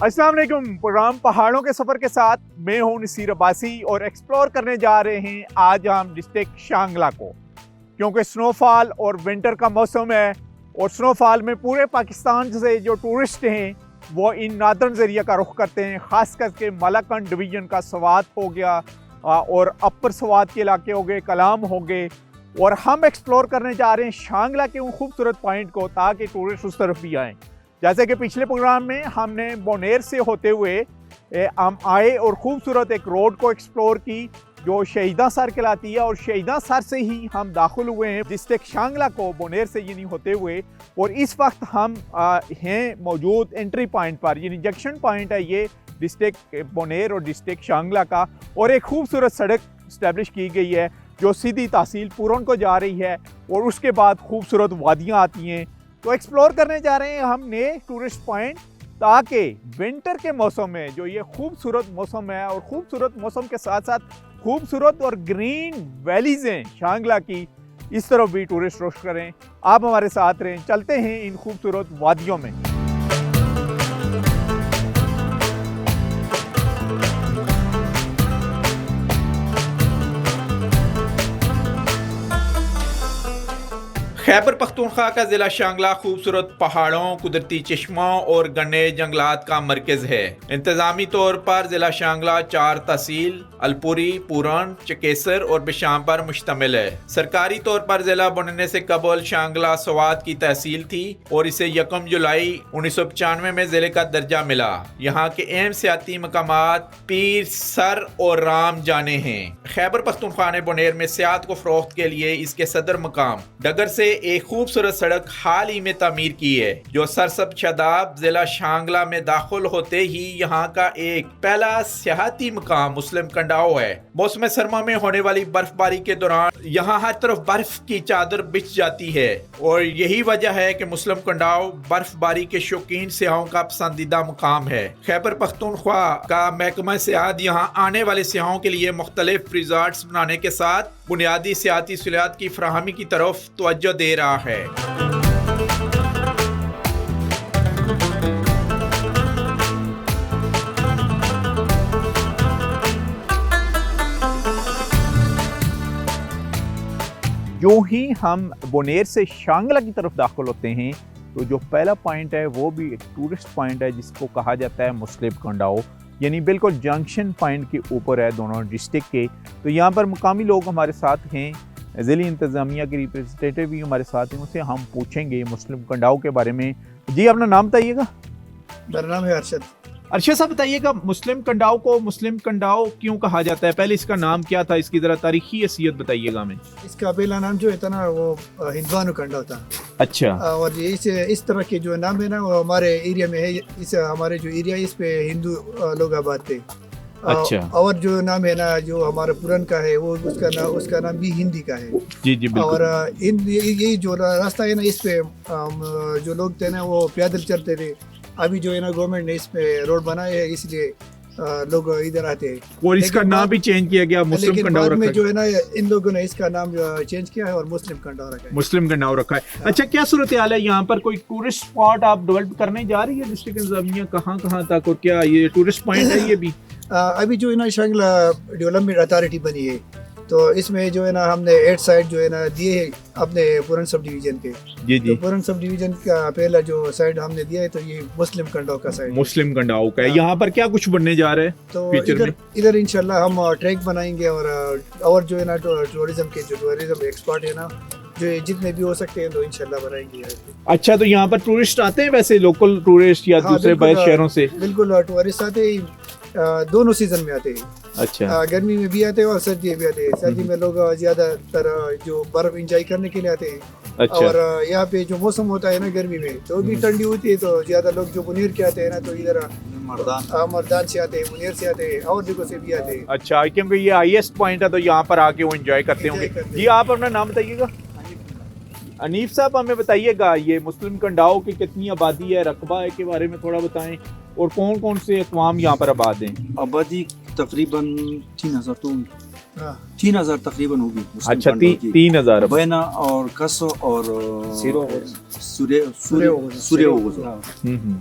अस्सलाम वालेकुम। प्रोग्राम पहाड़ों के सफ़र के साथ मैं हूं नसीर अब्बासी और एक्सप्लोर करने जा रहे हैं आज हम डिस्ट्रिक्ट शांगला को, क्योंकि स्नोफॉल और विंटर का मौसम है और स्नोफॉल में पूरे पाकिस्तान से जो टूरिस्ट हैं वो इन नादर्न एरिया का रुख करते हैं। ख़ास करके मलाकंड डिवीज़न का स्वात हो गया और अपर स्वात के इलाके हो गए, कलाम हो गए, और हम एक्सप्लोर करने जा रहे हैं शांगला के उन खूबसूरत पॉइंट को ताकि टूरिस्ट उस तरफ भी आएँ। जैसे कि पिछले प्रोग्राम में हमने बोनेर से होते हुए हम आए और ख़ूबसूरत एक रोड को एक्सप्लोर की जो शहीदा सर कहलाती है, और शहीदा सर से ही हम दाखिल हुए हैं डिस्ट्रिक्ट शांगला को बोनेर से यानी होते हुए। और इस वक्त हम हैं मौजूद एंट्री पॉइंट पर, यानी जंक्शन पॉइंट है ये डिस्ट्रिक्ट बोनेर और डिस्ट्रिक्ट शांगला का। और एक खूबसूरत सड़क इस्टेब्लिश की गई है जो सीधी तहसील पूरन को जा रही है, और उसके बाद खूबसूरत वादियाँ आती हैं। तो एक्सप्लोर करने जा रहे हैं हम नए टूरिस्ट पॉइंट, ताकि विंटर के मौसम में जो ये खूबसूरत मौसम है और ख़ूबसूरत मौसम के साथ साथ खूबसूरत और ग्रीन वैलीज़ हैं शांगला की, इस तरफ भी टूरिस्ट रुख करें। आप हमारे साथ रहें, चलते हैं इन खूबसूरत वादियों में। खैबर पख्तूनख्वा का ज़िला शांगला खूबसूरत पहाड़ों, कुदरती चश्मों और घने जंगलात का मरकज़ है। इंतज़ामी तौर पर ज़िला शांगला 4 तहसील अलपुरी, पूरन, चकेसर और बिशाम पर मुश्तमिल है। सरकारी तौर पर ज़िला बनने से कबल शांगला स्वात की तहसील थी और इसे 1 जुलाई 1995 में ज़िले का दर्जा मिला। यहाँ के अहम सियाती मकामात पीर, सर और राम जाने हैं। खैबर पख्तूनख्वा ने बोनेर में सियाहत को फ़रोख्त के लिए इसके सदर मकाम डगर से एक खूबसूरत सड़क हाल ही में तामीर की है, जो सरसब शदाब ज़िला शांगला में दाखिल होते ही यहाँ का एक पहला सियाहती मकाम मुस्लिम कंडाओ है। मौसम सरमा में होने वाली बर्फबारी के दौरान यहाँ हर तरफ बर्फ की चादर बिछ जाती है, और यही वजह है कि मुस्लिम कंडाओ बर्फबारी के शौकीन सियाहों का पसंदीदा मकाम है। खैबर पख्तूनख्वा का महकमा सियाहत यहाँ आने वाले सियाहों के लिए मुख्तलिफ रिजॉर्ट्स बनाने के साथ बुनियादी सियाहती सहूलियात की फराहमी की तरफ तवज्जो दे रहा है। जो ही हम बोनेर से शांगला की तरफ दाखिल होते हैं तो जो पहला पॉइंट है वो भी एक टूरिस्ट पॉइंट है जिसको कहा जाता है मुस्लिम कंडाओ, यानी बिल्कुल जंक्शन पॉइंट के ऊपर है दोनों डिस्ट्रिक्ट के। तो यहाँ पर मुकामी लोग हमारे साथ हैं, ज़िली इंतज़ामिया के रिप्रेजेंटेटिव भी हमारे साथ हैं, उनसे हम पूछेंगे मुस्लिम कंडाओ के बारे में। जी, अपना नाम बताइएगा। मेरा नाम है अरशद। अरशद साहब, बताइएगा मुस्लिम कंडाओ को मुस्लिम कंडाओ क्यों कहा जाता है? पहले इसका नाम क्या था, इसकी ज़रा तारीखी हैसियत बताइएगा हमें। इसका पहला नाम जो है ना वो हिंदवानु कंडाओ था। अच्छा। और ये इस तरह के जो नाम है ना वो हमारे एरिया में है। इस हमारे जो एरिया इस पे हिंदू लोग आबाद थे। अच्छा। और जो नाम है ना जो हमारा पुरन का है वो उसका नाम भी हिंदी का है। जी जी बिल्कुल। और ये जो रास्ता है ना इस पे जो लोग थे ना वो पैदल चलते थे। अभी जो है ना गवर्नमेंट ने इस पे रोड बनाया है, इसलिए लोग इधर आते हैं। और इसका नाम भी चेंज किया गया, मुस्लिम कंडाओ रखा है। जो है ना इन लोगों ने इसका नाम चेंज किया है और मुस्लिम कंडाओ रखा है। मुस्लिम कंडाओ रखा है। अच्छा, क्या सूरत हाल है यहाँ पर? कोई टूरिस्ट स्पॉट आप डेवलप करने जा रही है डिस्ट्रिक्ट इंतजामिया, कहाँ तक, और क्या ये टूरिस्ट पॉइंट है ये भी? अभी जो है ना शांगला डेवलपमेंट अथॉरिटी बनी है, तो इसमें जो है ना हमने 8 साइड जो है ना दिए है अपने पूरन सब डिवीजन के। जी जी। तो पूरन सब डिवीजन का पहला जो साइड हमने दिया है तो ये मुस्लिम कंडाओ का साइड। मुस्लिम कंडाओ का है। यहाँ पर क्या कुछ बनने जा रहे हैं? तो इधर इंशाल्लाह हम ट्रैक बनाएंगे, और जो है ना टूरिज्म के जो टूरिज्म एक्सपर्ट है ना जो जितने भी हो सकते हैं तो इंशाल्लाह बनाएंगे। अच्छा, तो यहाँ पर टूरिस्ट आते हैं वैसे, लोकल टूरिस्ट या दूसरे बाहर शहरों से? बिल्कुल, टूरिस्ट आते हैं, दोनों सीजन में आते हैं। अच्छा। गर्मी में भी आते हैं और सर्दी में भी आते हैं। सर्दी में लोग ज्यादातर जो बर्फ एंजॉय करने के लिए आते हैं। अच्छा। और यहाँ पे जो मौसम होता है ना गर्मी में तो भी ठंडी होती है, तो ज्यादा लोग जो मुनीर के आते हैं ना तो इधर मर्दान से आते हैं, मुनीर से आते हैं और जगह से भी आते हैं। अच्छा, क्योंकि ये हाईएस्ट पॉइंट है तो यहाँ पर आके वो एंजॉय करते होंगे। जी, आप अपना नाम बताइएगा। अनीफ साहब, हमें बताइएगा ये मुस्लिम कंडाओ की कितनी आबादी है, रकबा है के बारे में थोड़ा बताएं, और कौन कौन से अक़वाम यहाँ पर आबाद हैं? आबादी तकरीबन 3000 तो 3000 तकरीबन होगी। अच्छा, 3000 बैना और कस और सूर्य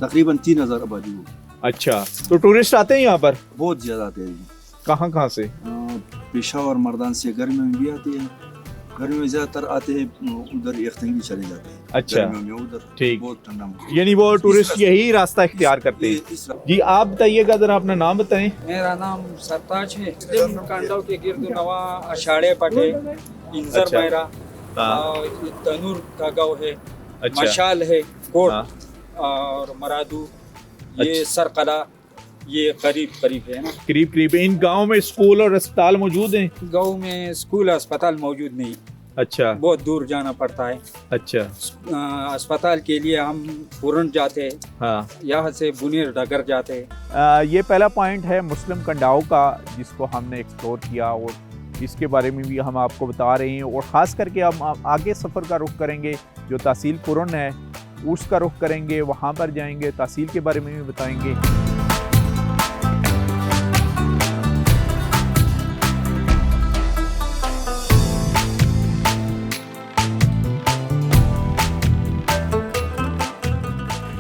तकरीबन 3000 आबादी होगी। अच्छा, तो टूरिस्ट आते हैं यहाँ पर? बहुत ज्यादा आते हैं। कहाँ कहाँ से? पेशावर मर्दान से गर्मी में भी आते हैं, गर्मी में ज्यादातर आते हैं, उधर यखतंगी चले जाते हैं। अच्छा, गर्मियों में उधर ठीक। बहुत ठंडा यानी वो टूरिस्ट यही रास्ता इख्तियार करते हैं। जी आप बताइएगा जरा, अपना नाम बताएं। मेरा नाम सरताज है। कांडव के गिर्द नवा अषाढ़े पटे इंजर अच्छा। मैरा हाँ। और ये तनूर का गाँव है, अच्छा। मशाल है कोट हाँ। और मरादू, ये अच्छा। सरकला, ये करीब करीब है ना। करीब करीब इन गांव में स्कूल और अस्पताल मौजूद हैं? गाँव में स्कूल अस्पताल मौजूद नहीं, अच्छा बहुत दूर जाना पड़ता है। अच्छा। अस्पताल के लिए हम पूरन जाते हैं, हाँ। यहाँ से बुनेर डगर जाते हैं। ये पहला पॉइंट है मुस्लिम कंडाव का, जिसको हमने एक्सप्लोर किया और इसके बारे में भी हम आपको बता रहे हैं। और ख़ास करके हम आगे सफ़र का रुख करेंगे, जो तहसील पुरन है उसका रुख करेंगे, वहाँ पर जाएंगे, तहसील के बारे में भी बताएंगे।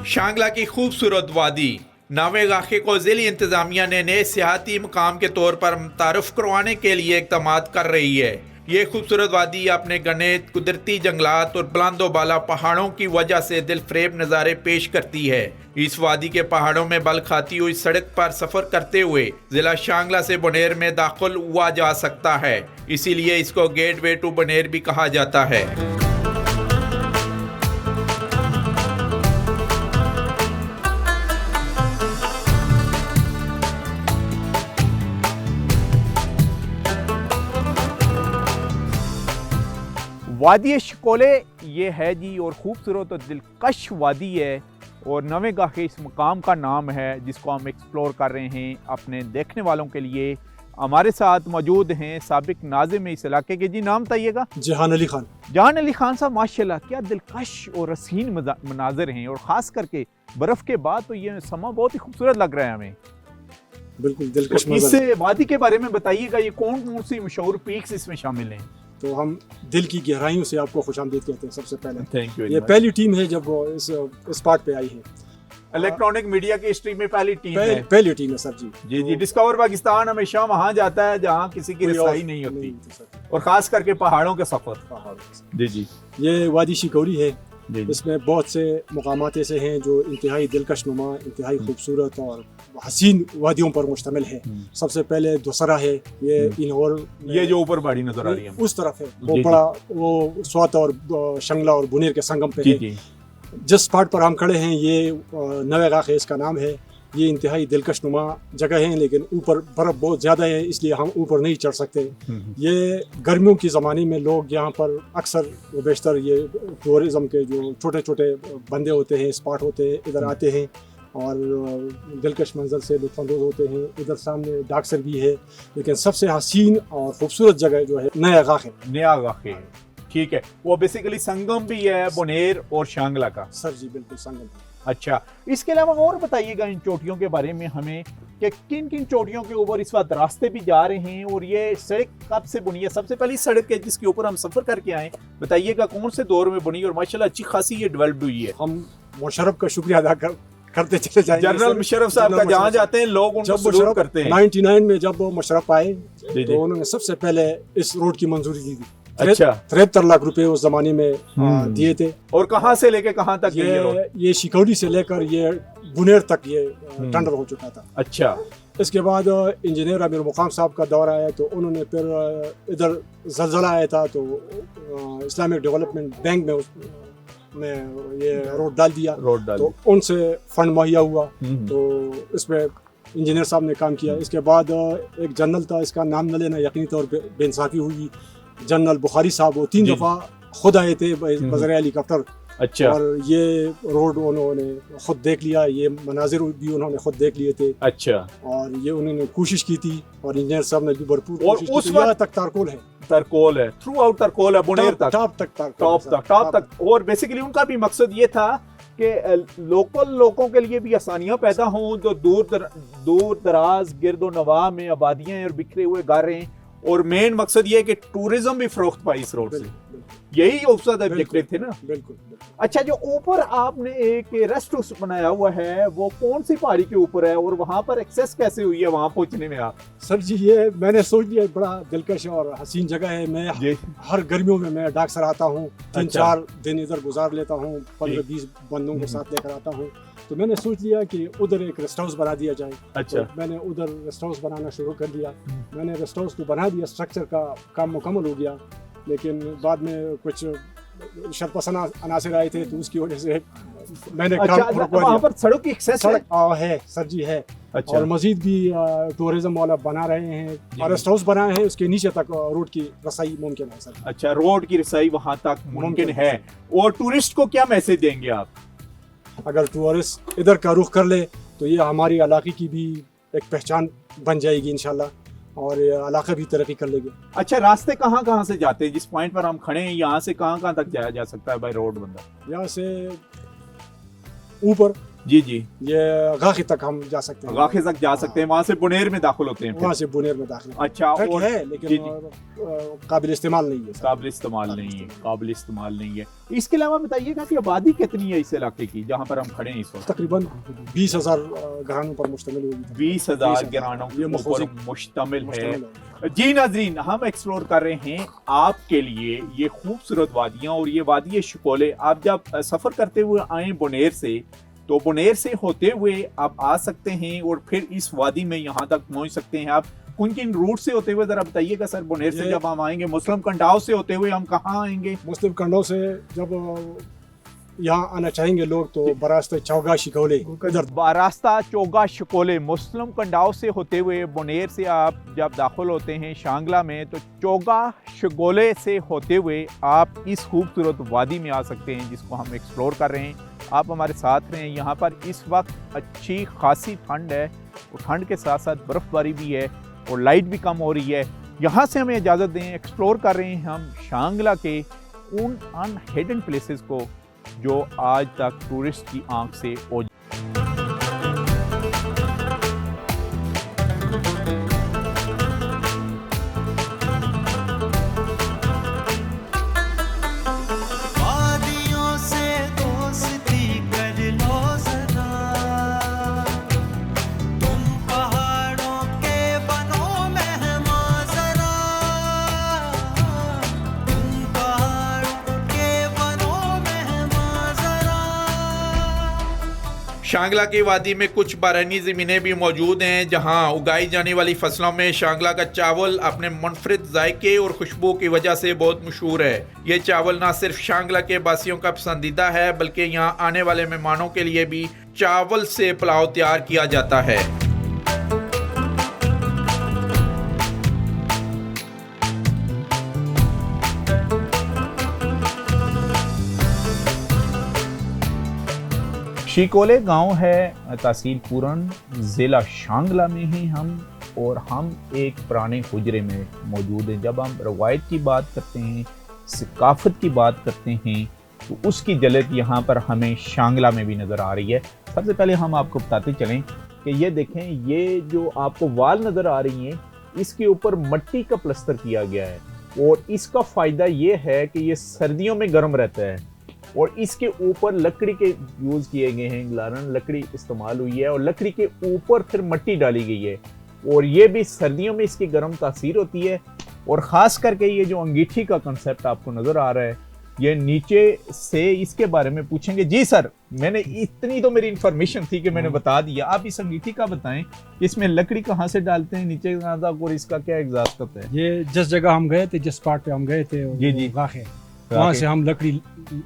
शांगला की खूबसूरत वादी नावे गाखे को ज़िली इंतज़ामिया ने नए सियाहती मकाम के तौर पर तारुफ करवाने के लिए इक़दामात कर रही है। ये खूबसूरत वादी अपने घने कुदरती जंगलात और बुलंदो बाला पहाड़ों की वजह से दिलफरेब नज़ारे पेश करती है। इस वादी के पहाड़ों में बल खाती हुई सड़क पर सफ़र करते हुए ज़िला शांगला से बनेर में दाखिल हुआ जा सकता है, इसीलिए इसको गेटवे टू बनेर भी कहा जाता है। वादी शिकोले ये है जी, और खूबसूरत और दिलकश वादी है, और नवे गाहे इस मकाम का नाम है जिसको हम एक्सप्लोर कर रहे हैं अपने देखने वालों के लिए। हमारे साथ मौजूद हैं साबिक नाज़िम इस इलाके के। जी नाम बताइएगा। जहान अली खान। जहान अली खान साहब, माशाल्लाह क्या दिलकश और हसीन मनाजिर हैं, और ख़ास करके बर्फ़ के बाद तो ये समा बहुत ही खूबसूरत लग रहा है हमें। बिल्कुल दिलकश तो इस वादी के बारे में बताइएगा, ये कौन कौन सी मशहूर पीक्स इसमें शामिल हैं? तो हम दिल की गहराइयों से आपको खुशामदीद कहते हैं। सबसे पहले थैंक यू। ये पहली टीम है जब वो इस स्पॉट पे आई है। इलेक्ट्रॉनिक मीडिया की हिस्ट्री में पहली टीम है। पहली टीम है सर जी। जी जी। डिस्कवर पाकिस्तान हमेशा वहाँ जाता है जहाँ किसी की रसाई नहीं होती, और खास करके पहाड़ों के सफर। जी जी। ये वादी शिकौरी है। जी जी। इसमें बहुत से मुकामात ऐसे हैं जो इंतहाई दिलकश नुमा, इंतहाई खूबसूरत और हसीन वादियों पर मुश्तमिल है। सबसे पहले दूसरा है ये इन्होर, ये जो ऊपर पहाड़ी नजर आ रही है उस तरफ है, वो बड़ा वो स्वात और शंगला और बुनेर के संगम पे है। जिस स्पॉट पर हम खड़े हैं ये नवे गाखे इसका नाम है। ये इंतहाई दिलकश नुमा जगह है, लेकिन ऊपर बर्फ़ बहुत ज़्यादा है, इसलिए हम ऊपर नहीं चढ़ सकते। ये गर्मियों के ज़माने में लोग यहाँ पर अक्सर बेशतर ये टूरिज़म के जो छोटे छोटे बंदे होते हैं, स्पॉट होते हैं, इधर आते हैं और दिलकश मंजर से लुत्फ़अंदोज़ होते हैं। इधर सामने डाकसर भी है, लेकिन सबसे हसीन और ख़ूबसूरत जगह जो है नया गाखे। नया गाखे, ठीक है। वो बेसिकली संगम भी है बुनेर और शांगला का। सर जी बिल्कुल संगम। अच्छा, इसके अलावा और बताइएगा इन चोटियों के बारे में हमें, कि किन किन चोटियों के ऊपर इस वक्त रास्ते भी जा रहे हैं, और ये सड़क कब से बनी है? सबसे पहली सड़क है जिसके ऊपर हम सफर करके आए, बताइएगा कौन से दौर में बनी, और माशाल्लाह अच्छी खासी ये डेवलप्ड हुई है। हम मुशर्रफ का शुक्रिया अदा करते चले जाएंगे। जनरल मुशर्रफ साहब का जहाँ जाते हैं लोग उनको सल्यूट करते हैं। 99 में जब वो मुशर्रफ आए तो उन्होंने सबसे पहले इस रोड की मंजूरी दी थी। अच्छा। 73 लाख रुपए उस जमाने में दिए थे। और कहाँ से लेके कहाँ तक ये शिकौरी से लेकर ये बुनेर तक ये टेंडर हो चुका था। अच्छा। इसके बाद इंजीनियर अमीर मुकाम साहब का दौर आया तो उन्होंने फिर इधर जलजला आया था तो इस्लामिक डेवलपमेंट बैंक में ये रोड डाल दिया। तो उनसे फंड मुहैया हुआ तो इसमें इंजीनियर साहब ने काम किया। इसके बाद एक जनरल था, इसका नाम न लेना यकीनी तौर पे बेइंसाफी हुई, जनरल बुखारी साहब, वो 3 दफ़ा खुद आए थे बज़र हेलीकॉप्टर। अच्छा। और ये रोड उन्होंने खुद देख लिया, ये मनाजिर भी उन्होंने खुद देख लिए थे। अच्छा। और ये उन्होंने कोशिश की थी और इंजीनियर साहब ने भी भरपूर कोशिश की थी। यहाँ तक तारकोल है, तारकोल है, थ्रू आउट तारकोल है, बुनेर तक, टॉप तक। और बेसिकली उनका भी मकसद ये था कि लोकल लोगों के लिए भी आसानियां पैदा हों, जो दूर दराज गिरदो नवाह में आबादियां और बिखरे हुए घर हैं, और मेन मकसद ये है कि टूरिज्म भी फरोख्त पाई इस रोड से, यही औसत ऑब्जेक्टिव थे ना। बिल्कुल। अच्छा, जो ऊपर आपने एक रेस्ट हाउस बनाया हुआ है वो कौन सी पहाड़ी के ऊपर है और वहां पर एक्सेस कैसे हुई है वहां पहुंचने में आप? सर जी ये मैंने सोच लिया, बड़ा दिलकश और हसीन जगह है। मैं हर गर्मियों में मैं डाकसर आता हूँ, 3-4 दिन इधर गुजार लेता हूँ, 15-20 बंदों को साथ लेकर आता हूँ। तो मैंने सोच लिया कि उधर एक रेस्ट हाउस बना दिया जाए। अच्छा। तो मैंने उधर रेस्ट हाउस बनाना शुरू कर दिया। मैंने रेस्ट हाउस तो बना दिया, स्ट्रक्चर का काम मुकम्मल हो गया, लेकिन बाद में कुछ शरपसना अनासर आए थे तो उसकी वजह से मैंने अच्छा, काम रुकवा वहाँ दिया। पर सड़क की एक्सेस सड़क है सर जी है। अच्छा। और मजीद भी टूरिज्म वाला बना रहे हैं और रेस्ट हाउस बनाए हैं, उसके नीचे तक रोड की रसाई मुमकिन है सर। अच्छा, रोड की रसाई वहां तक मुमकिन है। और टूरिस्ट को क्या मैसेज देंगे आप? अगर टूरिस्ट इधर का रुख कर ले तो ये हमारी इलाके की भी एक पहचान बन जाएगी इंशाल्लाह, और इलाका भी तरक्की कर लेगी। अच्छा, रास्ते कहाँ से जाते हैं? जिस पॉइंट पर हम खड़े हैं यहाँ से कहाँ तक जाया जा सकता है बाय रोड बंदा? यहाँ से ऊपर जी ये गाखी तक हम जा सकते हैं। गाखे तक जा सकते हैं, वहाँ से बुनेर में दाखिल होते हैं फिर? वहाँ से बुनेर में दाखिल। अच्छा, और है लेकिन काबिल इस्तेमाल नहीं है। काबिल इस्तेमाल नहीं है। इसके अलावा बताइएगा कि आबादी कितनी है इस इलाके की जहाँ पर हम खड़े हैं इस वक्त? तकरीबन 20,000 घरानों पर मुश्तमिल होगी। 20,000 घरानों के ऊपर मुश्तमिल है। जी नाज़रीन, हम एक्सप्लोर कर रहे हैं आपके लिए ये खूबसूरत वादियाँ और ये वादी शकोले। आप जब सफ़र करते हुए आए बुनेर से, तो बुनेर से होते हुए आप आ सकते हैं और फिर इस वादी में यहाँ तक पहुँच सकते हैं। आप किन रूट से होते हुए जरा बताइएगा सर। बुनेर से जब हम आएंगे, मुस्लिम कंडाव से होते हुए हम कहाँ आएंगे? मुस्लिम कंडाव से जब यहाँ आना चाहेंगे लोग तो बरास्ते चौगा शिकोले, इधर रास्ता चौगा शिकोले मुस्लिम कंडाव से होते हुए बुनेर से आप जब दाखिल होते हैं शांगला में, तो चौगा शिकोले से होते हुए आप इस खूबसूरत वादी में आ सकते हैं जिसको हम एक्सप्लोर कर रहे हैं। आप हमारे साथ रहें। यहाँ पर इस वक्त अच्छी खासी ठंड है और ठंड के साथ साथ बर्फ़बारी भी है और लाइट भी कम हो रही है। यहाँ से हमें इजाज़त दें, एक्सप्लोर कर रहे हैं हम शांगला के उन अनहिडन प्लेसेस को जो आज तक टूरिस्ट की आंख से ओझल। शांगला की वादी में कुछ बारहनी ज़मीनें भी मौजूद हैं जहां उगाई जाने वाली फसलों में शांगला का चावल अपने मुनफरिद जायके और खुशबू की वजह से बहुत मशहूर है। ये चावल ना सिर्फ शांगला के बासियों का पसंदीदा है बल्कि यहां आने वाले मेहमानों के लिए भी चावल से पुलाव तैयार किया जाता है। शिकोले गांव है, तहसील पूरन, ज़िला शांगला में हैं हम, और हम एक पुराने हुजरे में मौजूद हैं। जब हम रवायत की बात करते हैं, सकाफत की बात करते हैं, तो उसकी झलक यहाँ पर हमें शांगला में भी नज़र आ रही है। सबसे पहले हम आपको बताते चलें कि ये देखें, ये जो आपको वाल नज़र आ रही हैं, इसके ऊपर मिट्टी का प्लस्तर किया गया है और इसका फ़ायदा ये है कि ये सर्दियों में गर्म रहता है। और इसके ऊपर लकड़ी के यूज़ किए गए हैं, गलारन लकड़ी इस्तेमाल हुई है और लकड़ी के ऊपर फिर मिट्टी डाली गई है और ये भी सर्दियों में इसकी गर्म तासीर होती है। और ख़ास करके ये जो अंगीठी का कंसेप्ट आपको नज़र आ रहा है, ये नीचे से इसके बारे में पूछेंगे। जी सर, मैंने इतनी तो मेरी इन्फॉर्मेशन थी कि मैंने बता दिया। आप इस अंगीठी का बताएं, इसमें लकड़ी कहाँ से डालते हैं, नीचे कहाँ तक, और इसका क्या एग्जॉस्ट करता है? ये जिस जगह हम गए थे, जिस स्पॉट पे हम गए थे, जी वहाँ से हम लकड़ी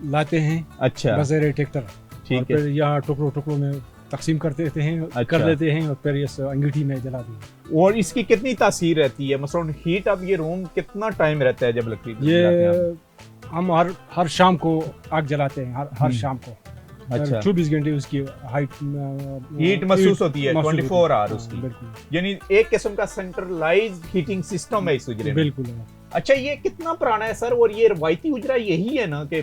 लाते हैं। अच्छा, बज़ेर ट्रैक्टर, ठीक है। फिर यहाँ टुकड़ों में तकसीम कर देते हैं। अच्छा। कर देते हैं और फिर इस अंगीठी में जला देते हैं। और इसकी कितनी तासीर रहती है, मतलब हीट अब ये रूम कितना टाइम रहता है जब लकड़ी ये हम हर शाम को आग जलाते हैं, हर शाम को। अच्छा, 24 घंटे उसकी हीट महसूस होती है, 24 आवर उसकी। बिल्कुल, यानी एक किस्म का सेंट्रलाइज्ड हीटिंग सिस्टम है इस हुजरे में। बिल्कुल। अच्छा, ये कितना पुराना है सर? और ये रवायती हुजरा यही है ना कि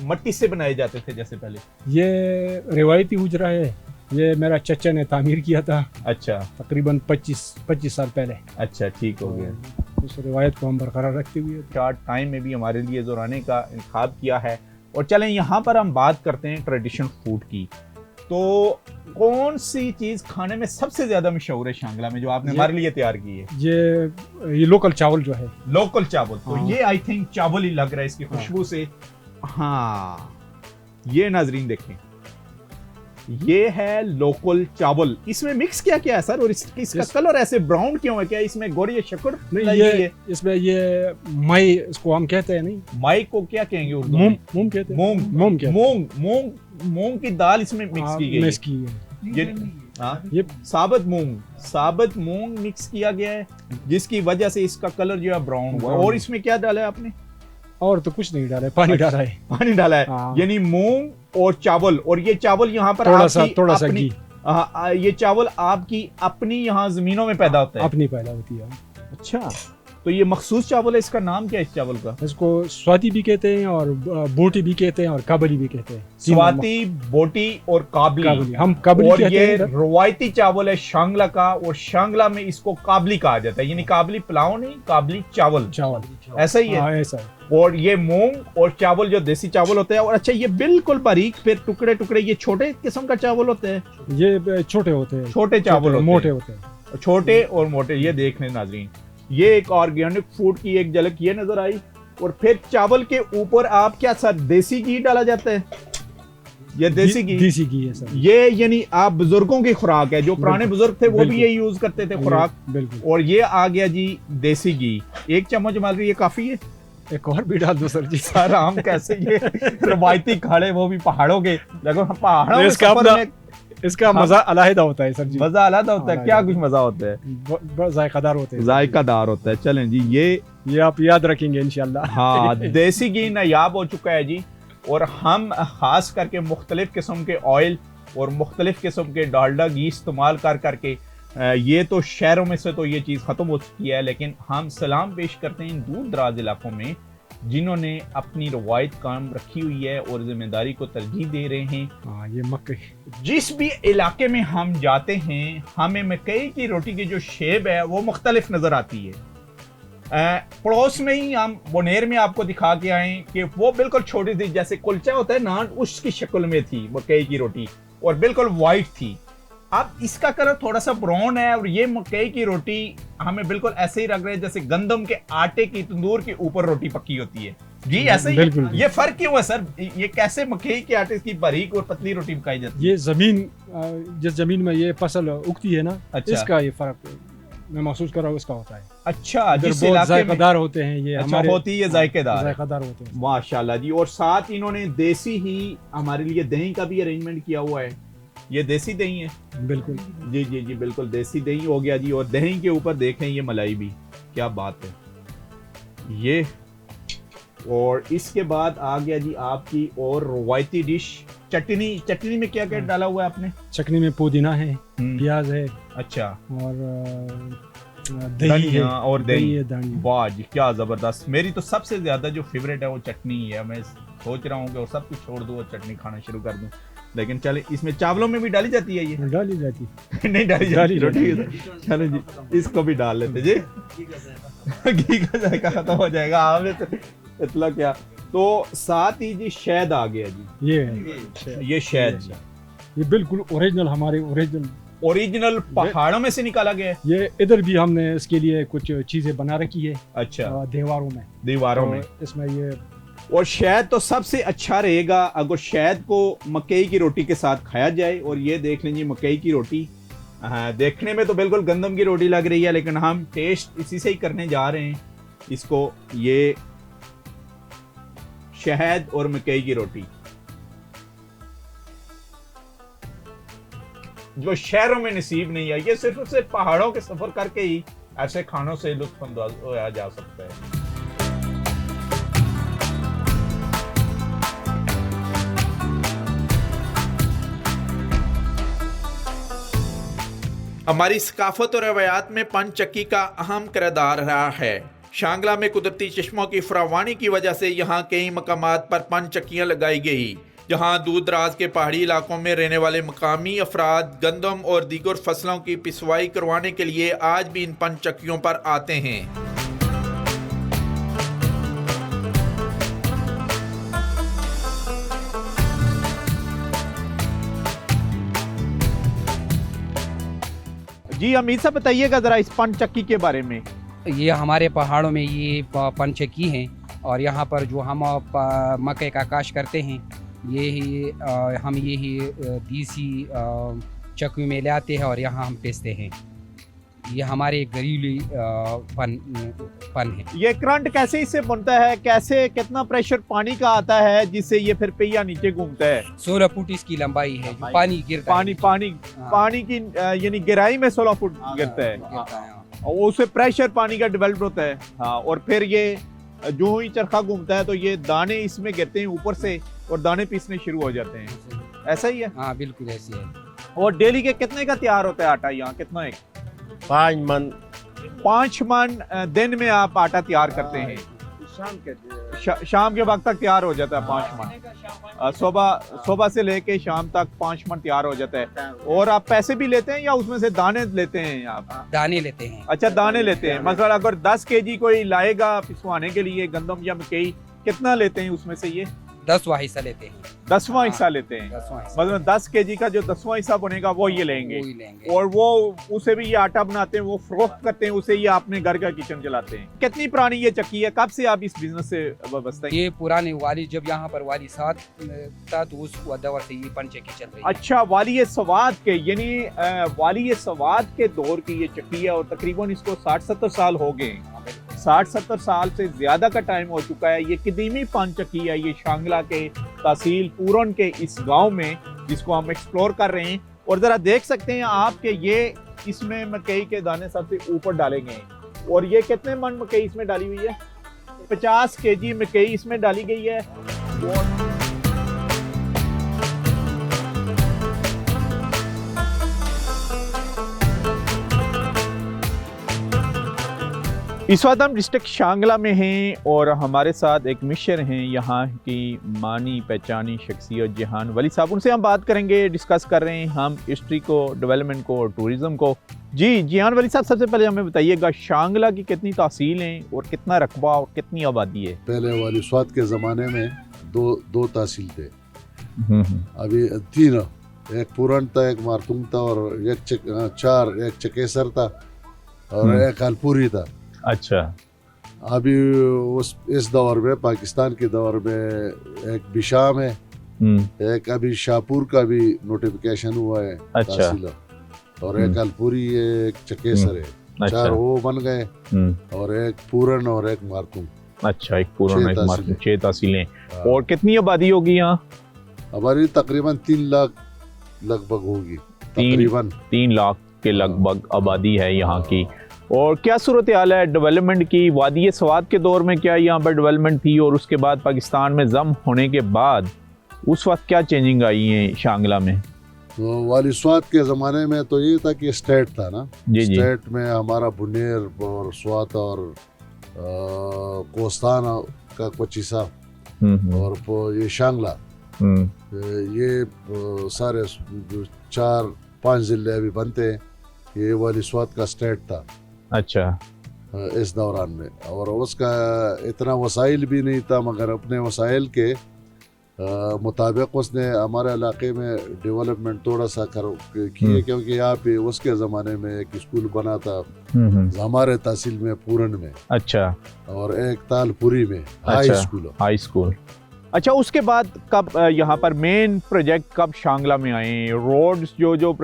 मिट्टी से बनाए जाते थे जैसे पहले? ये रिवायती हुजरा है, ये मेरा चचा ने तामीर किया था। अच्छा, तकरीबन 25 साल पहले। अच्छा, ठीक हो गया। उस रिवायत को हम बरकरार रखते हुए शॉर्ट टाइम में भी हमारे लिए ज़ोराने का इंतखाब किया है। और चलें यहाँ पर हम बात करते हैं ट्रेडिशनल फूड की। तो कौन सी चीज़ खाने में सबसे ज़्यादा मशहूर है शांगला में, जो आपने हमारे लिए तैयार की है? ये लोकल चावल जो है, लोकल चावल। तो हाँ। ये आई थिंक चावल ही लग रहा है इसकी खुशबू से। हाँ, ये नाजरीन देखें, ये है लोकल चावल। इसमें मिक्स क्या क्या है सर, और इसका कलर ऐसे ब्राउन क्यों है? क्या इसमें गोड़ी या शक्कर नहीं, ये इसमें ये मई इसको हम कहते हैं, नहीं माई को क्या कहेंगे उर्दू में? मूंग कहते हैं। मूंग की दाल इसमें मिक्स की गई है। ये ये साबुत मूंग मिक्स किया गया है, जिसकी वजह से इसका कलर जो है ब्राउन हुआ। और इसमें क्या डाला है आपने? और तो कुछ नहीं डाला है, पानी डाला है। पानी डाला है, यानी मूंग और चावल। और ये चावल यहाँ पर थोड़ा सा घी। ये चावल आपकी अपनी यहाँ जमीनों में पैदा होता है? अपनी पैदा होती है। अच्छा, तो ये मखसूस चावल है। इसका नाम क्या है इस चावल का? इसको स्वाति भी कहते हैं, और बोटी भी कहते हैं, और काबली भी कहते हैं। स्वाति, बोटी और काबली। हम काबली और कहते ये हैं। रवायती चावल है शांगला का, और शांगला में इसको काबली कहा जाता है, यानी काबली पुलाव नहीं, काबली चावल ऐसा ही है। ऐसा है। और ये मूंग और चावल जो देसी चावल होते हैं। और अच्छा, ये बिल्कुल बारीक फिर टुकड़े टुकड़े, ये छोटे किस्म का चावल होते हैं? ये छोटे होते हैं, छोटे चावल होते मोटे होते हैं, छोटे और मोटे। ये देख लें नाजरीन, ये एक ऑर्गेनिक फूड की एक झलक ये नजर आई। और फिर चावल के ऊपर आप क्या सर, देसी घी डाला जाता है? ये देसी घी है सर। ये यानी आप बुजुर्गों की खुराक है, जो पुराने बुजुर्ग थे वो भी ये यूज करते थे खुराक। बिल्कुल। और ये आ गया जी देसी घी, 1 चम्मच माल रही, ये काफी है? एक और भी डाल दो सर जी। सर हम कैसे ये रवायती खाड़े, वो भी पहाड़ों के, देखो पहाड़ों में सफर में इसका मजा अलहदा होता है सर जी। मजा अलहदा होता है। क्या कुछ मजा होता है? बहुत जायकादार होते हैं। जायकादार होता है। चलें जी, ये आप याद रखेंगे इंशाल्लाह। हाँ, देसी घी नायाब हो चुका है जी। और हम खास करके मुख्तलिफ किस्म के ऑयल और मुख्तलिफ किस्म के डालडा घी इस्तेमाल कर करके, ये तो शहरों में से तो ये चीज़ ख़त्म हो चुकी है, लेकिन हम सलाम पेश करते हैं इन दूर दराज इलाकों में जिन्होंने अपनी रवायत कायम रखी हुई है और जिम्मेदारी को तरजीह दे रहे हैं। हाँ, ये मकई। जिस भी इलाके में हम जाते हैं, हमें मकई की रोटी की जो शेप है वो मुख्तलिफ नज़र आती है। पड़ोस में ही हम बोनेर में आपको दिखा के आए कि वो बिल्कुल छोटी थी, जैसे कुलचा होता है नान, उसकी शक्ल में थी मकई की रोटी, और बिल्कुल वाइट थी। अब इसका कलर थोड़ा सा ब्राउन है, और ये मकई की रोटी हमें बिल्कुल ऐसे ही लग रहा है जैसे गंदम के आटे की तंदूर के ऊपर रोटी पकी होती है जी। ऐसे ही ये फर्क क्यों है सर? ये कैसे मकई के आटे की बारीक और पतली रोटी पकाई जाती है? ये जमीन, जिस जमीन में ये फसल उगती है ना, अच्छा। इसका ये फर्क मैं महसूस कर रहा हूँ, इसका होता है। अच्छा, जिस बहुत इलाके में जायकादार होते हैं ये, अच्छा होती है, जायकेदार होते हैं माशाल्लाह जी। और साथ इन्होंने देसी ही हमारे लिए दही का भी अरेंजमेंट किया हुआ है। ये देसी दही है? बिल्कुल जी जी जी, बिल्कुल देसी दही हो गया जी। और दही के ऊपर देखें ये मलाई भी, क्या बात है ये। और इसके बाद आ गया जी आपकी और रवायती डिश चटनी। चटनी में क्या क्या डाला हुआ है आपने? चटनी में पुदीना है, प्याज है, अच्छा, और दही है, और दही है। दही। वाह जी, क्या जबरदस्त। मेरी तो सबसे ज्यादा जो फेवरेट है वो चटनी ही है। मैं सोच रहा हूँ कि सब कुछ छोड़ दूँ और चटनी खाना शुरू कर दूँ, लेकिन चले, इसमें चावलों में भी डाली जाती है? ये डाली जाती नहीं डाली जाती रोटी। चलो जी, इसको भी डाल लेते जी। घी का जायका खत्म हो जाएगा हमें तो इतना क्या। तो साथ ही जी शहद आ गया जी। ये शहद जी, ये बिल्कुल ओरिजिनल, हमारे ओरिजिनल पहाड़ों में से निकाला गया है। ये इधर भी हमने इसके लिए कुछ चीजें बना रखी है। अच्छा, दीवारों में इसमें ये। और शहद तो सबसे अच्छा रहेगा अगर शहद को मकई की रोटी के साथ खाया जाए। और ये देख लीजिए मकई की रोटी, देखने में तो बिल्कुल गंदम की रोटी लग रही है, लेकिन हम टेस्ट इसी से ही करने जा रहे हैं इसको। ये शहद और मकई की रोटी जो शहरों में नसीब नहीं है, ये सिर्फ पहाड़ों के सफर करके ही ऐसे खानों से लुत्फ अंदाज होया जा सकता है। हमारी सकाफत और रवायात में पन चक्की का अहम किरदार रहा है। शांगला में कुदरती चश्मों की फरावानी की वजह से यहाँ कई मकामात पर पन चक्कियाँ लगाई गई, जहाँ दूर दराज के पहाड़ी इलाकों में रहने वाले मकामी अफराद गंदम और दीगर फसलों की पिसवाई करवाने के लिए आज भी इन पन चक्कियों पर आते हैं। जी अमीर साहब बताइएगा ज़रा इस पंचक्की के बारे में। ये हमारे पहाड़ों में ये पंचक्की हैं और यहाँ पर जो हम मकई का काश करते हैं हम यही देसी चक्की में ले आते हैं और यहाँ हम पीसते हैं। ये हमारे घरेलू पन है। ये करंट कैसे इससे बनता है, कैसे कितना प्रेशर पानी का आता है जिससे ये फिर पहिया नीचे घूमता है? 16 फुट इसकी लंबाई है जो पानी गिरता पानी है। पानी हाँ। पानी की यानी गहराई में 16 फुट गिरता है और उससे प्रेशर पानी का डेवलप होता है। हाँ, और फिर ये जो ही चरखा घूमता है तो ये दाने इसमें गिरते हैं ऊपर से और दाने पीसने शुरू हो जाते हैं। ऐसा ही है? हाँ बिल्कुल ऐसी है। और डेली के कितने का तैयार होता है आटा यहाँ, कितना एक? 5 मन दिन में आप आटा तैयार करते हैं? शाम के वक्त तक तैयार हो जाता है 5 मन। सुबह से लेके शाम तक 5 मन तैयार हो जाता है। और आप पैसे भी लेते हैं या उसमें से दाने लेते हैं आप? दाने लेते हैं। अच्छा, दाने लेते हैं। मतलब अगर 10 केजी कोई लाएगा पिसवाने के लिए गंदम या मकई, कितना लेते हैं उसमें से? ये 10वां हिस्सा लेते हैं। 10वां हिस्सा लेते हैं। 10वां हिस्सा मतलब 10 केजी का जो 10वां हिस्सा बनेगा वो ये लेंगे। वही लेंगे। और वो उसे भी ये आटा बनाते हैं, वो फरोख्त करते हैं, उसे ये अपने घर का किचन चलाते हैं। कितनी पुरानी ये चक्की है, कब से आप इस बिजनेस से वाबस्ता हैं? ये पुराने वाली जब यहाँ पर वाली साथ था तो उस दौर से ये पंचक्की चल रही है। अच्छा, वाली सवाद के यानी वाली सवाद के दौर की ये चक्की है और तकरीबन इसको 60-70 साल हो गए। 60-70 साल से ज्यादा का टाइम हो चुका है। ये कदीमी पान चक्की है, ये शांगला के तहसील पूरन के इस गांव में, जिसको हम एक्सप्लोर कर रहे हैं। और जरा देख सकते हैं आप कि ये इसमें मकई के दाने सबसे ऊपर डाले गए हैं। और ये कितने मन मकई इसमें डाली हुई है? 50 केजी मकई इसमें डाली गई है। इस वक्त हम डिस्ट्रिक्ट शांगला में हैं और हमारे साथ एक मिशन हैं यहाँ की मानी पहचानी शख्सियत जहान वली साहब। उनसे हम बात करेंगे, डिस्कस कर रहे हैं हम हिस्ट्री को, डेवलपमेंट को और टूरिज़म को। जी जहान वली साहब, सबसे पहले हमें बताइएगा शांगला की कितनी तहसील हैं और कितना रकबा और कितनी आबादी है? पहले वाली स्वाद के ज़माने में दो तहसील थे, अभी 3, एक पूरन था, एक मारतुम था और एक चकेसर था और एक अलपुरी था। अच्छा। अभी इस दौर में, पाकिस्तान के दौर में एक बिशाम है, एक अभी शाहपुर का भी नोटिफिकेशन हुआ है। अच्छा। और एक अलपुरी, एक चकेसर है। अच्छा। 4 वो बन गए और एक पूरन और एक मारतुम। अच्छा, एक पूरन, एक मारतुम, 6 तहसीलें। हाँ। और कितनी आबादी होगी यहाँ? हमारी तकरीबन 3 लाख लगभग होगी। तकरीबन 3 लाख के लगभग आबादी है यहाँ की। और क्या सूरत हाल है डेवलपमेंट की? वादी सवाद के दौर में क्या यहाँ पर डेवलपमेंट थी और उसके बाद पाकिस्तान में जम होने के बाद उस वक्त क्या चेंजिंग आई है शांगला में? तो वाली स्वाद के ज़माने में तो ये था कि स्टेट था ना। जी जी। स्टेट में हमारा बुनेर और स्वात और कोस्तान का कुछ हिस्सा और ये शांगला, ये सारे 4-5 ज़िले अभी बनते हैं। ये वाली स्वाद का स्टेट था। अच्छा। इस दौरान में, और उसका इतना वसाइल भी नहीं था, मगर अपने वसाइल के मुताबिक उसने हमारे इलाके में डेवलपमेंट थोड़ा सा किए, क्योंकि यहाँ पे उसके ज़माने में एक स्कूल बना था हमारे तहसील में पूरन में। अच्छा। और एक तालपुरी में हाई स्कूल। अच्छा, उसके बाद कब यहाँ पर मेन प्रोजेक्ट कब शांगला में आए? रोड्स जो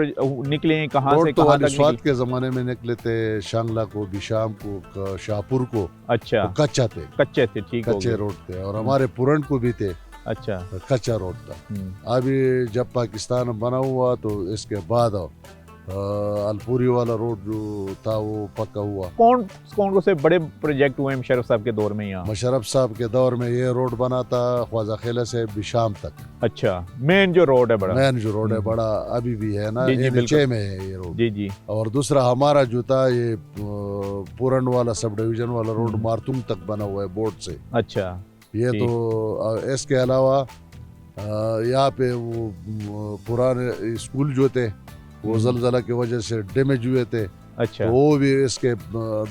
निकले हैं कहाँ से कहाँ तक? स्वाद के ज़माने में निकले थे। शांगला को, बिशाम को, शाहपुर को। अच्छा। तो कच्चे थे, ठीक, कच्चे रोड थे। और हमारे पूरन को भी थे। अच्छा। कच्चा रोड था। अभी जब पाकिस्तान बना हुआ तो इसके बाद अलपुरी वाला रोड जो था वो पक्का हुआ। कौन से बड़े प्रोजेक्ट हुए मुशर्रफ साहब के दौर में यहाँ? मुशर्रफ साहब के दौर में ये रोड बना था ख्वाजा खेला से बिशाम तक। अच्छा, मेन जो रोड है बड़ा अभी भी है ना, नीचे में है ये रोड। जी जी। और दूसरा हमारा जो था ये पूरन वाला सब डिवीजन वाला रोड मारतुम तक बना हुआ है बोर्ड से। अच्छा। ये तो इसके अलावा यहाँ पे वो पुराने स्कूल जो थे वो ज़लज़ला की वजह से डैमेज हुए थे। अच्छा, तो वो भी इसके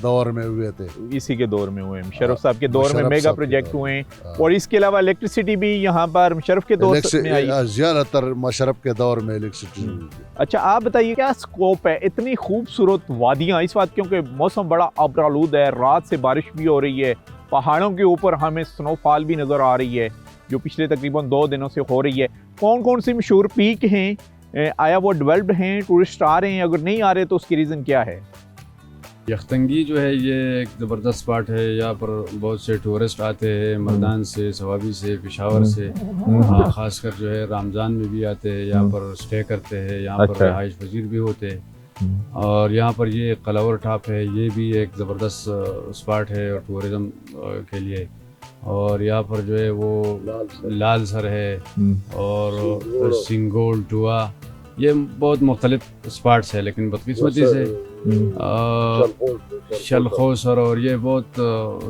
दौर में हुए थे। इसी के दौर में हुए, मुशर्रफ साहब के दौर में मुशर्रफ मेगा साहब के प्रोजेक्ट दौर हुए में, हैं। और इसके अलावा इलेक्ट्रिसिटी भी यहाँ पर मुशर्रफ के दौर में आई। ज्यादातर मुशर्रफ के दौर में इलेक्ट्रिसिटी। अच्छा, आप बताइए क्या स्कोप है? इतनी खूबसूरत वादियाँ इस बात, क्योंकि मौसम बड़ा अबरालूद है, रात से बारिश भी हो रही है, पहाड़ों के ऊपर हमें स्नोफॉल भी नज़र आ रही है जो पिछले तकरीबन 2 दिनों से हो रही है। कौन कौन सी मशहूर पीक हैं? आया वो डेवलप्ड हैं, टूरिस्ट आ रहे हैं? अगर नहीं आ रहे तो उसकी रीज़न क्या है? यख्तंगी जो है ये एक ज़बरदस्त स्पॉट है। यहाँ पर बहुत से टूरिस्ट आते हैं, मर्दान से, सवाबी से, पेशावर से, ख़ासकर जो है रमज़ान में भी आते हैं, यहाँ पर स्टे करते हैं, यहाँ पर रहाइश पजीर भी होते हैं। और यहाँ पर ये कलावर टॉप है, ये भी एक ज़बरदस्त स्पॉट है और टूरिज़म के लिए। और यहाँ पर जो है वो लाल सर है और सिंगोल टुआ, ये बहुत मुख्तलिफ स्पॉट्स है। लेकिन बदकिस्मती से शलखोसर और ये बहुत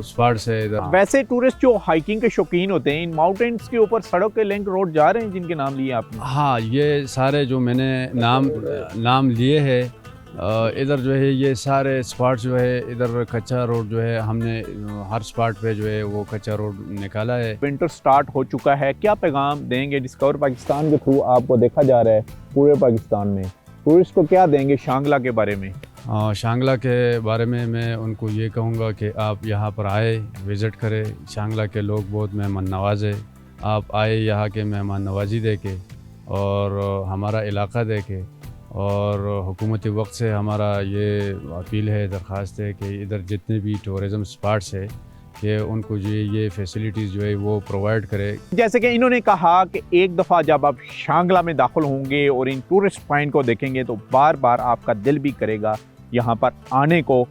स्पॉट्स है इधर। वैसे टूरिस्ट जो हाइकिंग के शौकीन होते हैं, इन माउंटेन्स के ऊपर सड़क के लिंक रोड जा रहे हैं जिनके नाम लिए आपने? हाँ, ये सारे जो मैंने नाम लिए हैं, इधर जो है ये सारे स्पॉट जो है, इधर कच्चा रोड जो है हमने हर स्पॉट पे जो है वो कच्चा रोड निकाला है। विंटर स्टार्ट हो चुका है, क्या पैगाम देंगे? डिस्कवर पाकिस्तान के थ्रू आपको देखा जा रहा है पूरे पाकिस्तान में, टूरिस्ट को क्या देंगे शांगला के बारे में? शांगला के बारे में मैं उनको ये कहूँगा कि आप यहाँ पर आए, विज़िट करें। शांगला के लोग बहुत मेहमान नवाज है, आप आए यहाँ के मेहमान नवाजी देके और हमारा इलाका देखे। और हुकूमती वक्त से हमारा ये अपील है, दरख्वास्त है कि इधर जितने भी टूरिज़म स्पॉट्स है कि उनको जो ये फैसिलिटीज़ जो है वो प्रोवाइड करे। जैसे कि इन्होंने कहा कि एक दफ़ा जब आप शांगला में दाखिल होंगे और इन टूरिस्ट पॉइंट को देखेंगे तो बार बार आपका दिल भी करेगा यहाँ पर आने को।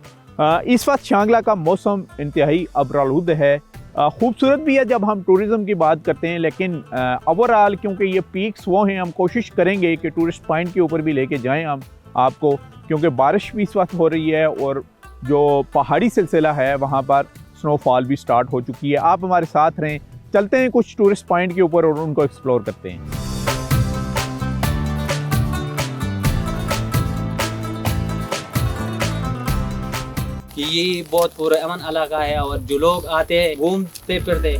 इस वक्त शांगला का मौसम इंतहाई अबरालूद है, खूबसूरत भी है जब हम टूरिज़म की बात करते हैं, लेकिन ओवरऑल क्योंकि ये पीक्स वो हैं, हम कोशिश करेंगे कि टूरिस्ट पॉइंट के ऊपर भी लेके जाएं हम आपको, क्योंकि बारिश भी इस वक्त हो रही है और जो पहाड़ी सिलसिला है वहाँ पर स्नोफॉल भी स्टार्ट हो चुकी है। आप हमारे साथ रहें, चलते हैं कुछ टूरिस्ट पॉइंट के ऊपर और उनको एक्सप्लोर करते हैं। कि ये बहुत पुरअमन इलाका है और जो लोग आते हैं घूमते फिरते।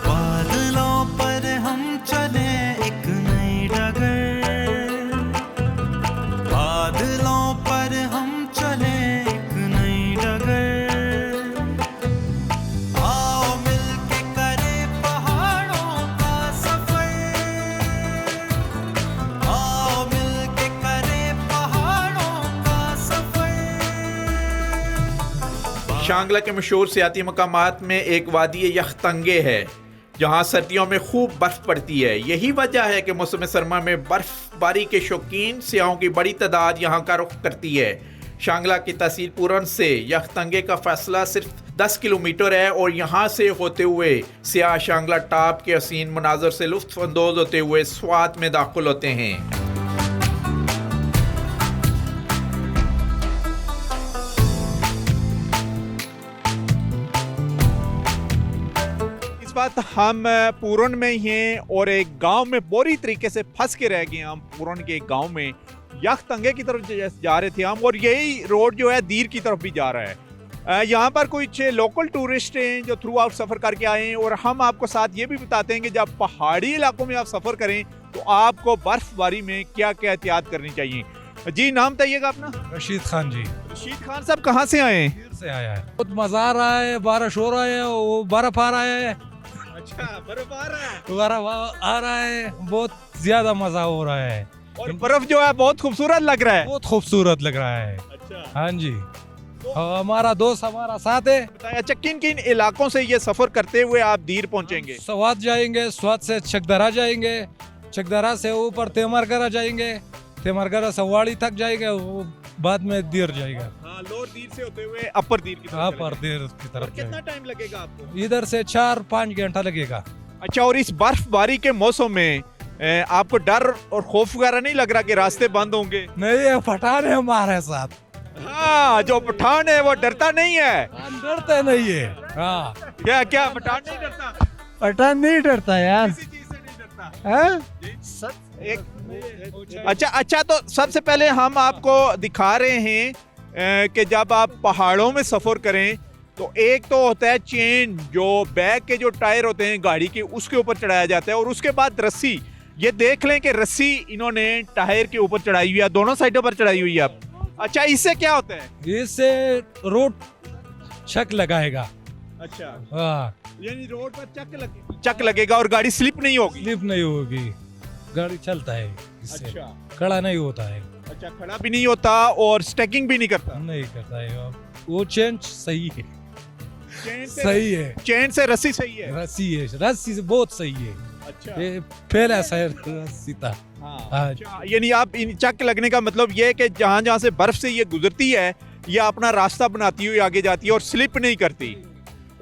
बादलों पर हम चले एक नई डगर, बादलों पर हम चले एक नई डगर, आओ मिलके करें पहाड़ों का सफर, आओ मिलके करें पहाड़ों का सफर। शांगला के मशहूर सियाती मकामात में एक वादी यख्तंगे है जहाँ सर्दियों में खूब बर्फ पड़ती है। यही वजह है कि मौसम सरमा में बर्फबारी के शौकीन सियाहों की बड़ी तादाद यहाँ का रुख करती है। शांगला की तहसील पूरन से यख्तंगे का फासला सिर्फ 10 किलोमीटर है और यहाँ से होते हुए सियाह शांगला टॉप के हसीन मनाजर से लुत्फ अंदोज होते हुए स्वात में दाखिल होते हैं। इस बात हम पूरन में ही हैं और एक गांव में पूरी तरीके से फंस के रह गए। हम पूरन के एक गांव में यख्तंगे की तरफ जा रहे थे हम, और यही रोड जो है दीर की तरफ भी जा रहा है। यहाँ पर कुछ लोकल टूरिस्ट हैं जो थ्रू आउट सफ़र करके आए हैं, और हम आपको साथ ये भी बताते हैं कि जब पहाड़ी इलाकों में आप सफ़र करें तो आपको बर्फबारी में क्या क्या एहतियात करनी चाहिए। जी, नाम बताइएगा अपना? रशीद खान जी। रशीद खान साहब कहाँ से आए हैं? से आया है। बहुत मजा आ रहा है, बारिश हो रहा है, वो बर्फ आ रहा है। अच्छा, बर्फ आ रहा है? बर्फ आ रहा है, बहुत ज्यादा मजा हो रहा है और बर्फ जो है बहुत खूबसूरत लग रहा है। बहुत खूबसूरत लग रहा है। अच्छा, हाँ जी। हमारा दोस्त हमारा साथ है। अच्छा, किन किन इलाकों से ये सफर करते हुए आप दीर पहुंचेंगे? स्वात जाएंगे, स्वात से चकदरा जाएंगे, चकदरा से ऊपर तेमरगरा जाएंगे, तेमरगरा से वाड़ी तक जाएंगे, वो बाद में दीर जाएगा। हाँ, लोअर दीर से होते हुए अपर दीर की तरफ। अपर दीर की तरफ। कितना टाइम लगेगा आपको? इधर से 4-5 घंटा लगेगा। अच्छा, और इस बर्फबारी के मौसम में आपको डर और खौफ वगैरह नहीं लग रहा कि रास्ते बंद होंगे? नहीं, ये पठान है हमारे साथ। हाँ, जो पठान है वो डरता नहीं है। डरते नहीं है। हाँ, क्या क्या पठान नहीं डरता? पठान नहीं डरता यार। किसी चीज से नहीं डरता। अच्छा, तो सबसे पहले हम आपको दिखा रहे हैं कि जब आप पहाड़ों में सफर करें तो एक तो होता है चेन, जो बैक के जो टायर होते हैं गाड़ी के, उसके ऊपर चढ़ाया जाता है, और उसके बाद रस्सी। ये देख लें कि रस्सी इन्होंने टायर के ऊपर चढ़ाई हुई है, दोनों साइडों पर चढ़ाई हुई है। अच्छा, इससे क्या होता है? इससे रोड चक लगाएगा। अच्छा, हाँ, यानी रोड पर चक लगेगा और गाड़ी स्लिप नहीं होगी। स्लिप नहीं होगी, गाड़ी चलता है इससे। अच्छा, खड़ा नहीं होता है। अच्छा, खड़ा भी नहीं होता और स्टैकिंग भी नहीं करता। नहीं करता है वो। चेंज सही है, चेन से सही है। चेन से रस्सी सही है। रस्सी से बहुत सही है। अच्छा, ये पहला शहर रस्सी था। हाँ। अच्छा, यानी आप इन चक लगने का मतलब ये है कि जहाँ जहाँ से बर्फ से ये गुजरती है, ये अपना रास्ता बनाती हुई आगे जाती है और स्लिप नहीं करती।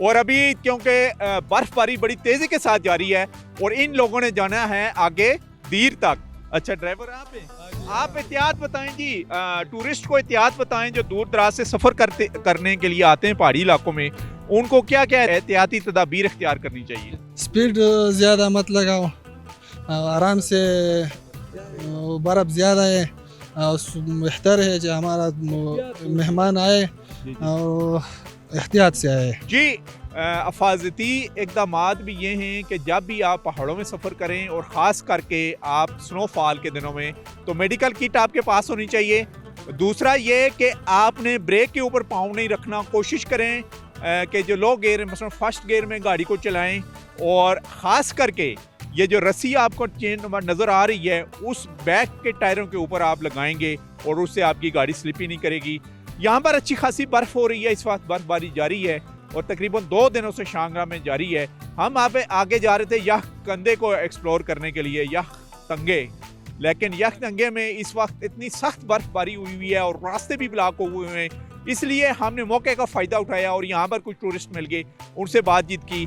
और अभी क्योंकि बर्फबारी बड़ी तेजी के साथ जारी है और इन लोगों ने जाना है आगे दीर तक। अच्छा, ड्राइवर आप एहतियात बताएं जी, टूरिस्ट को एहतियात बताएं जो दूर दराज से सफर करने के लिए आते हैं पहाड़ी इलाकों में, उनको क्या क्या एहतियाती तदाबीर इख्तियार करनी चाहिए? स्पीड ज़्यादा मत लगाओ, आराम से, बर्फ़ ज़्यादा है, बेहतर है जो हमारा मेहमान आए और एहतियात से आए जी। अफाजती इक़दामात भी ये हैं कि जब भी आप पहाड़ों में सफ़र करें और ख़ास करके आप स्नोफॉल के दिनों में, तो मेडिकल किट आपके पास होनी चाहिए। दूसरा ये कि आपने ब्रेक के ऊपर पाँव नहीं रखना, कोशिश करें कि जो लो गियर मसलन फर्स्ट गियर में गाड़ी को चलाएं, और ख़ास करके ये जो रस्सी आपको चेन नज़र आ रही है उस बैक के टायरों के ऊपर आप लगाएंगे और उससे आपकी गाड़ी स्लिप ही नहीं करेगी। यहाँ पर अच्छी खासी बर्फ़ हो रही है, इस वक्त बर्फबारी जारी है और तकरीबन 2 दिनों से शांगला में जारी है। हम आप आगे जा रहे थे यह कंधे को एक्सप्लोर करने के लिए, यह तंगे, लेकिन यह तंगे में इस वक्त इतनी सख्त बर्फबारी हुई है और रास्ते भी ब्लॉक हुए हैं, इसलिए हमने मौके का फ़ायदा उठाया और यहाँ पर कुछ टूरिस्ट मिल गए, उनसे बातचीत की।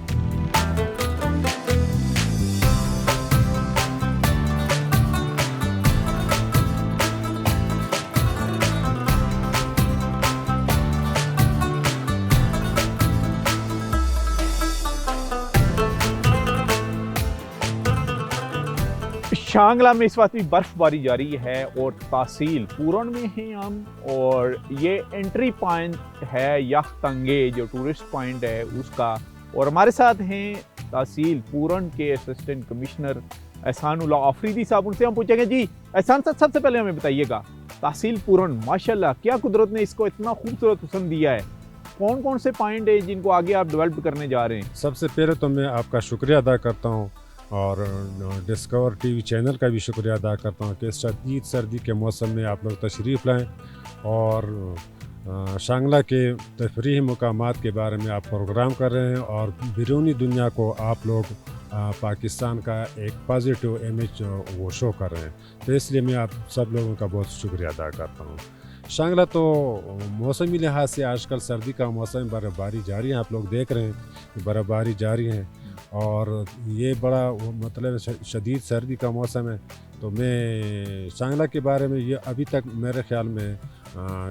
शांगला में इस वक्त भी बर्फबारी जारी है और तहसील पूरन में हैं हम, और ये एंट्री पॉइंट है यह तंगे जो टूरिस्ट पॉइंट है उसका। और हमारे साथ हैं तहसील पूरन के असिस्टेंट कमिश्नर एहसानुल्लाह आफरीदी साहब, उनसे हम पूछेंगे जी एहसान साहब सबसे पहले हमें बताइएगा, तहसील पूरन माशाल्लाह क्या कुदरत ने इसको इतना खूबसूरत हुस्न दिया है, कौन कौन से पॉइंट है जिनको आगे आप डेवलप करने जा रहे हैं? सबसे पहले तो मैं आपका शुक्रिया अदा करता हूँ और डिस्कवर टीवी चैनल का भी शुक्रिया अदा करता हूँ कि इस शदीद सर्दी के मौसम में आप लोग तशरीफ़ लाएँ और शांगला के तफरीही मकामात के बारे में आप प्रोग्राम कर रहे हैं और बैरूनी दुनिया को आप लोग पाकिस्तान का एक पॉजिटिव इमेज वो शो कर रहे हैं, तो इसलिए मैं आप सब लोगों का बहुत शुक्रिया अदा करता हूँ। शांगला तो मौसमी लिहाज से आजकल सर्दी का मौसम, बर्फ़बारी जारी है, आप लोग देख रहे हैं कि बर्फ़बारी जारी है और ये बड़ा मतलब शदीद सर्दी का मौसम है। तो मैं शांगला के बारे में ये अभी तक मेरे ख्याल में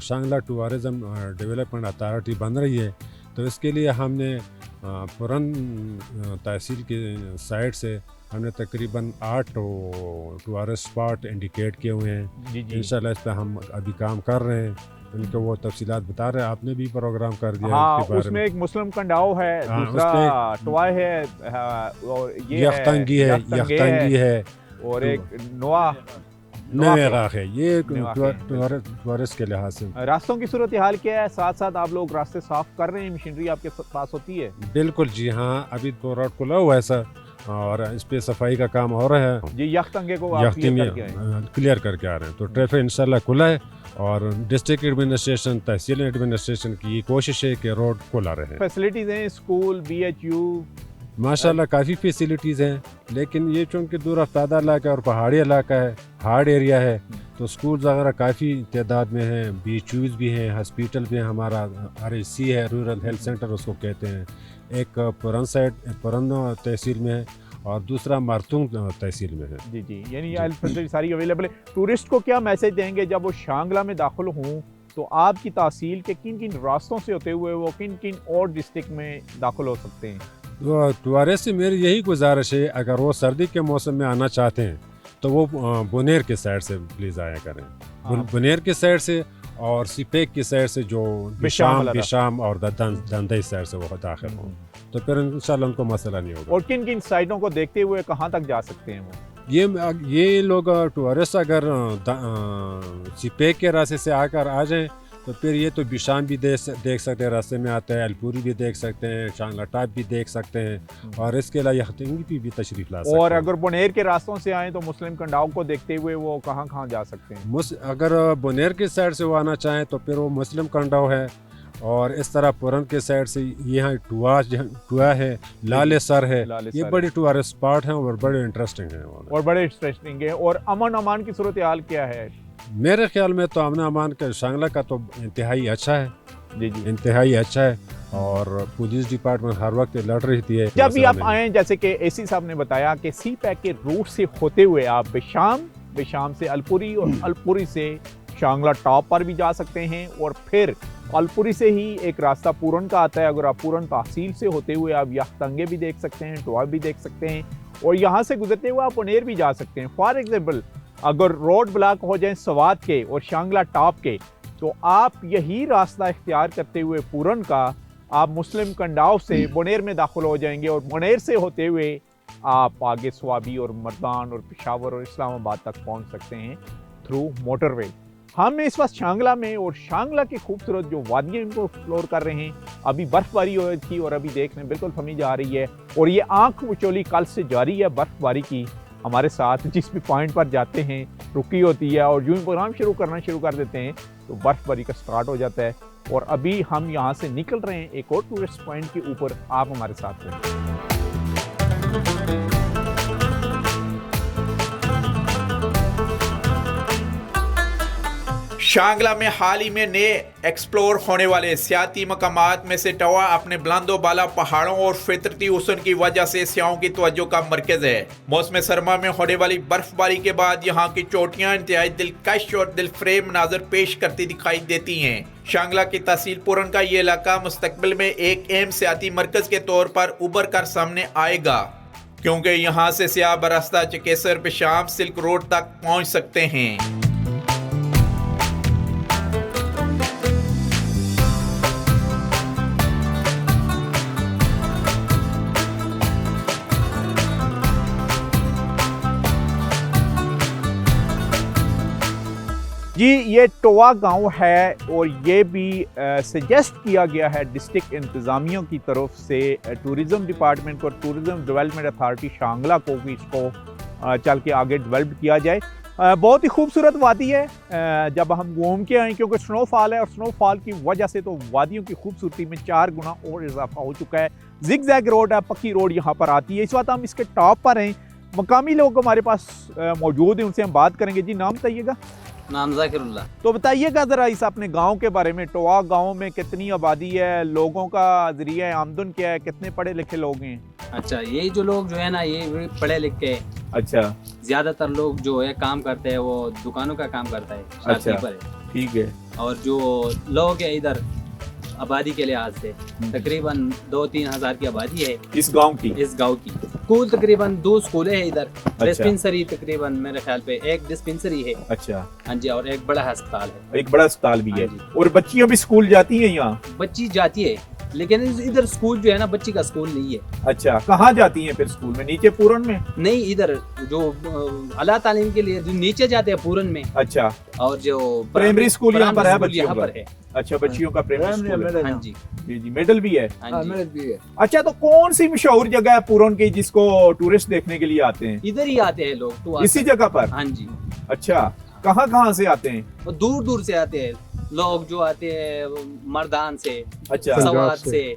शांगला टूरिज़म डेवलपमेंट अथॉरिटी बन रही है, तो इसके लिए हमने पुरन तहसील के साइड से हमने तकरीबन 8 टूरिस्ट स्पॉट इंडिकेट किए हुए हैं। इंशाल्लाह इस पर हम अभी काम कर रहे हैं, उनको वो तफसीलात बता रहे हैं। आपने भी प्रोग्राम कर दिया हाँ, उसके बारे उसमें में। एक मुस्लिम कंडाओ है, दूसरा टॉय है, और ये यख्तंगी है और एक नोआ नवेगाख है। ये टूरिस्ट के लिहाज से रास्तों की सूरत हाल क्या है? साथ साथ आप लोग रास्ते साफ कर रहे हैं, मशीनरी आपके पास होती है? बिल्कुल जी हाँ, अभी तो रोड खुला हुआ है सर और इस पे सफाई का काम हो रहा है जी। यख्तंगे को क्लियर करके आ रहे हैं, तो ट्रैफिक इंशाल्लाह खुला है और डिस्ट्रिक्ट एडमिनिस्ट्रेशन, तहसील एडमिनिस्ट्रेशन की कोशिश है कि रोड खुला रहे। फैसिलिटीज़ हैं, स्कूल, BHU माशाल्लाह काफ़ी फैसिलिटीज़ हैं, लेकिन ये चूँकि दूर अफ्तादा इलाका और पहाड़ी इलाका है, हार्ड एरिया है, तो स्कूल्स वगैरह काफ़ी तादाद में हैं, BHUs भी हैं, हॉस्पिटल भी है, हमारा RHC है, रूरल हेल्थ सेंटर उसको कहते हैं, एक पुरन साइड पुरन तहसील में है और दूसरा मारतूंग तहसील में है। जी जी, यानी ये फैसिलिटी सारी अवेलेबल है। टूरिस्ट को क्या मैसेज देंगे जब वो शांगला में दाखिल हों, तो आपकी तहसील के किन किन रास्तों से होते हुए वो किन किन और डिस्ट्रिक्ट में दाखिल हो सकते हैं? तो टूरिस्ट से मेरी यही गुजारिश है, अगर वो सर्दी के मौसम में आना चाहते हैं तो वो बुनेर के साइड से प्लीज़ आया करें। बुनेर के साइड से और सिपेक की साइड से, जो बिशाम और दंदई साइड से वो दाखिल हों, तो फिर इंशाल्लाह उनको मसला नहीं होगा। और किन किन साइडों को देखते हुए कहाँ तक जा सकते हैं वो? ये लोग टूरिस्ट अगर सिपेक के रास्ते से आकर आ जाएं तो फिर ये तो बिशाम भी देख सकते हैं, रास्ते में आता है, अलपुरी भी देख सकते हैं, शांगला टाप भी देख सकते हैं, और इसके अलावा यखतंगी भी तशरीफ ला सकते हैं। और अगर बुनेर के रास्तों से आएँ तो मुस्लिम कंडाव को देखते हुए वो कहाँ जा सकते हैं? अगर बुनेर के साइड से वो आना चाहें तो फिर वो मुस्लिम कंडाव है, और इस तरह पुरन के साइड से यहाँ टुआ है, लाले सर है, ये बड़ी टूरिस्ट स्पॉट हैं और बड़े इंटरेस्टिंग हैं। और बड़े इंटरेस्टिंग है। और अमन अमान की सूरत हाल क्या है? मेरे ख्याल में तो अमन अमान का शांगला का तो इंतहाई अच्छा है। जी जी, इंतहाई अच्छा है, और पुलिस डिपार्टमेंट हर वक्त लड़ रही है। जब भी आप आए, जैसे कि एसी साहब ने बताया कि सी पैक के रूट से होते हुए आप बिशाम से अलपुरी और अलपुरी से शांगला टॉप पर भी जा सकते हैं, और फिर अलपुरी से ही एक रास्ता पूरन का आता है। अगर आप पूरन तहसील से होते हुए आप यखतंगे भी देख सकते हैं, टोआ भी देख सकते हैं, और यहाँ से गुजरते हुए आप पुनेर भी जा सकते हैं। फॉर एग्जाम्पल, अगर रोड ब्लॉक हो जाए सवात के और शांगला टॉप के, तो आप यही रास्ता इख्तियार करते हुए पूरन का आप मुस्लिम कंडाव से बुनेर में दाखिल हो जाएंगे, और बुनेर से होते हुए आप आगे स्वाबी और मर्दान और पेशावर और इस्लामाबाद तक पहुंच सकते हैं थ्रू मोटरवे। हम इस वक्त शांगला में, और शांगला की खूबसूरत जो वादियाँ इनको एक्सप्लोर कर रहे हैं। अभी बर्फबारी हो रही थी और अभी देखने बिल्कुल थमी जा रही है, और ये आंख विचोली कल से जारी है बर्फबारी की। हमारे साथ जिस भी पॉइंट पर जाते हैं रुकी होती है, और यूं ही प्रोग्राम शुरू कर देते हैं तो बर्फबारी का स्टार्ट हो जाता है। और अभी हम यहाँ से निकल रहे हैं एक और टूरिस्ट पॉइंट के ऊपर, आप हमारे साथ रहें। शांगला में हाल ही में नए एक्सप्लोर होने वाले सियाती मकामात में से टवा अपने बुलंदो बाला पहाड़ों और फितरती हुस्न की वजह से सियाहों की तवज्जो का मरकज है। मौसम सरमा में होने वाली बर्फबारी के बाद यहाँ की चोटियाँ इंतहाई दिलकश और दिलफरेब मनाजर पेश करती दिखाई देती हैं। शांगला की तहसील पूरन का ये इलाका मुस्तकबिल में एक अहम सियाती मरकज के तौर पर उभर कर सामने आएगा, क्योंकि यहाँ से सियाह बरास्ता चकेसर बिशाम सिल्क रोड तक पहुँच सकते हैं। जी, ये टोआ गांव है, और ये भी सजेस्ट किया गया है डिस्ट्रिक्ट इंतज़ामिया की तरफ से टूरिज़म डिपार्टमेंट और टूरिज़म डेवलपमेंट अथॉरिटी शांगला को भी इसको चल के आगे डेवलप किया जाए। बहुत ही खूबसूरत वादी है जब हम घूम के आए, क्योंकि स्नोफॉल है, और स्नोफॉल की वजह से तो वादियों की खूबसूरती में 4 गुना और इजाफा हो चुका है। जिग जैग रोड है, पक्की रोड यहाँ पर आती है। इस वक्त हम इसके टॉप पर हैं, मकामी लोग हमारे पास मौजूद हैं, उनसे हम बात करेंगे। जी, नाम बताइएगा। नाम जाकिरुल्लाह। तो बताइएगा ज़रा इस अपने गांव के बारे में। टोआ गांव में कितनी आबादी है, लोगों का ज़रिया आमदन क्या है, कितने पढ़े लिखे लोग हैं? अच्छा, ये जो लोग जो है ना, ये पढ़े लिखे। अच्छा, ज्यादातर लोग जो है काम करते हैं वो दुकानों का काम करता है। अच्छा, ठीक है। और जो लोग है इधर आबादी के लिहाज से तकरीबन 2-3 हज़ार की आबादी है इस गांव की। स्कूल तकरीबन 2 स्कूल है इधर। डिस्पेंसरी तकरीबन मेरे ख्याल पे 1 डिस्पेंसरी है। अच्छा, हाँ जी, और एक बड़ा अस्पताल है। एक बड़ा अस्पताल भी है। और बच्चियां भी स्कूल जाती हैं यहाँ? बच्ची जाती है, लेकिन इधर स्कूल जो है ना, बच्ची का स्कूल नहीं है। अच्छा, कहाँ जाती हैं फिर स्कूल में? नीचे पूरन में? नहीं, इधर जो आला तालीम के लिए जो नीचे जाते हैं पूरन में। अच्छा, और जो प्राइमरी स्कूल यहाँ पर है, यहाँ पर है। अच्छा, बच्चियों का प्राइमरी स्कूल। हाँ जी, जी, मेडल भी है। मेडल भी है। अच्छा, तो कौन सी मशहूर जगह है पूरन की जिसको टूरिस्ट देखने के लिए आते हैं? इधर ही आते हैं लोग तो इसी जगह पर? हाँ जी। अच्छा, कहाँ से आते हैं? दूर दूर से आते हैं लोग, जो आते हैं मर्दान से, अच्छा, सवात से,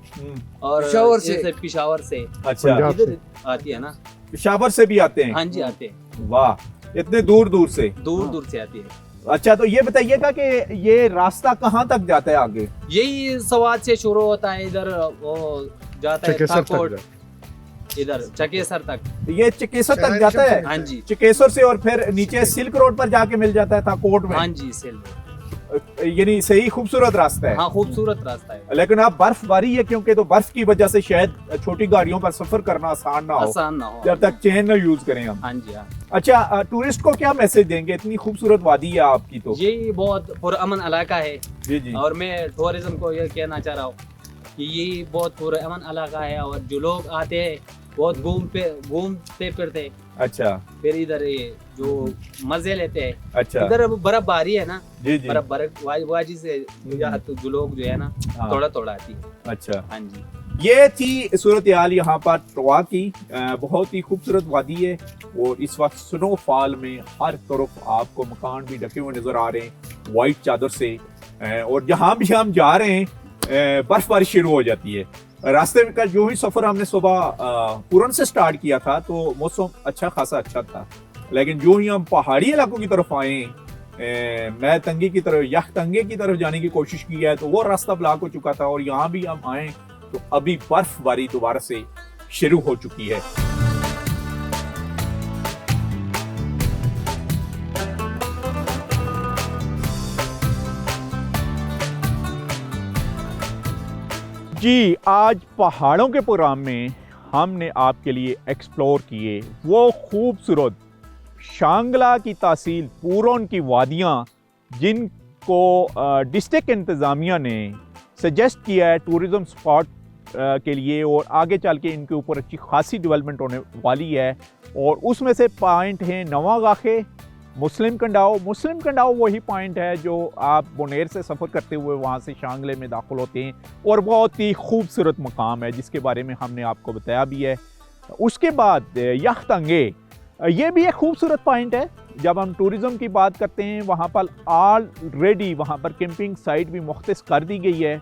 और पेशावर से। अच्छा, इधर आती है ना, पेशावर से भी आते हैं? हाँ जी, आते हैं। वाह, इतने दूर दूर से आती है। अच्छा, तो ये बताइएगा कि ये रास्ता कहाँ तक जाता है आगे? यही सवात से शुरू होता है, इधर वो जाता है इधर चकेसर तक। ये चकेसर तक जाता है? हाँ जी। चकेसर से और फिर नीचे सिल्क रोड पर जाके मिल जाता है था कोट में? हाँ जी, सिल्क, यानी सही खूबसूरत रास्ता है। हाँ, खूबसूरत रास्ता है। लेकिन अब बर्फबारी है, क्योंकि तो बर्फ की वजह से शायद छोटी गाड़ियों पर सफर करना आसान ना हो जब तक चेन न यूज करें हम। हाँ जी, हाँ। अच्छा, टूरिस्ट को क्या मैसेज देंगे? इतनी खूबसूरत वादी है आपकी, तो ये बहुत पुरअमन इलाका है जी जी। और मैं टूरिज्म को ये कहना चाह रहा हूँ कि ये बहुत पुरअमन इलाका है और जो लोग आते हैं बहुत घूमते फिरते। अच्छा। फिर इधर ये जो मजे लेते हैं। अच्छा। इधर बर्फबारी है ना जी जी। बर्फबारी से यहाँ तो जो लोग जो है ना थोड़ा आती है। अच्छा। हाँ जी। ये थी सूरत हाल यहाँ पर टोआ की। बहुत ही खूबसूरत वादी है और इस वक्त स्नोफॉल में हर तरफ आपको मकान भी ढके हुए नजर आ रहे हैं वाइट चादर से। और जहाँ भी हम जा रहे हैं बर्फबारी शुरू हो जाती है। रास्ते में का जो ही सफर हमने सुबह पूरन से स्टार्ट किया था तो मौसम अच्छा खासा अच्छा था, लेकिन जो ही हम पहाड़ी इलाकों की तरफ आए, मैं तंगे की तरफ यह तंगे की तरफ जाने की कोशिश की है तो वो रास्ता ब्लॉक हो चुका था और यहाँ भी हम आए तो अभी बर्फबारी दोबारा से शुरू हो चुकी है। जी, आज पहाड़ों के प्रोग्राम में हमने आपके लिए एक्सप्लोर किए वो खूबसूरत शांगला की तहसील पूरन की वादियाँ जिनको डिस्ट्रिक्ट इंतज़ामिया ने सजेस्ट किया है टूरिज़म स्पॉट के लिए और आगे चल के इनके ऊपर अच्छी खासी डेवलपमेंट होने वाली है। और उसमें से पॉइंट हैं नवागाखे, मुस्लिम कंडाओ वही पॉइंट है जो आप बोनेर से सफ़र करते हुए वहाँ से शांगले में दाखिल होते हैं और बहुत ही खूबसूरत मकाम है जिसके बारे में हमने आपको बताया भी है। उसके बाद यख्तंगे, ये भी एक खूबसूरत पॉइंट है। जब हम टूरिज़म की बात करते हैं वहाँ पर ऑलरेडी वहाँ पर कैंपिंग साइट भी मुख्तस कर दी गई है